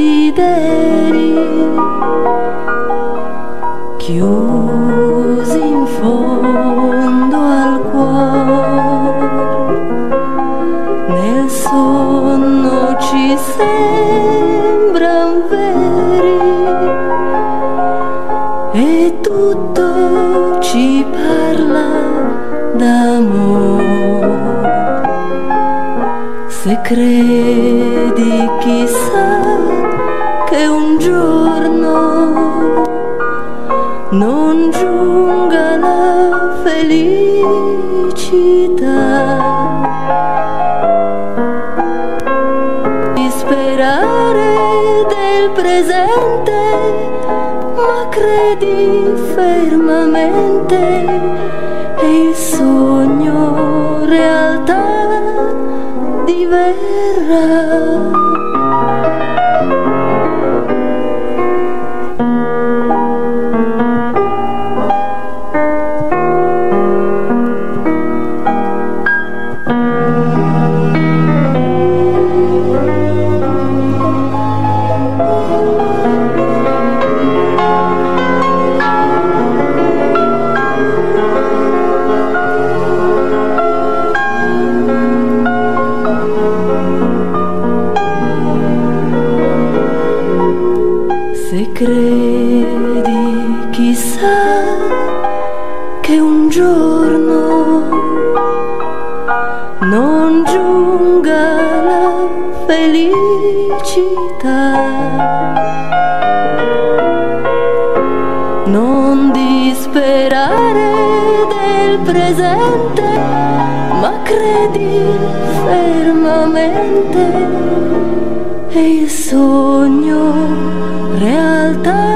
desideri chiusi in fondo al cuore, nel sonno ci sembran veri e tutto ci parla d'amore. Se credi, chissà che un giorno non giunga la felicità, di sperare del presente, ma credi fermamente e il sogno realtà diverrà. Se credi, chissà che un giorno non giunga la felicità, non disperare del presente, ma credi fermamente e il sogno realtà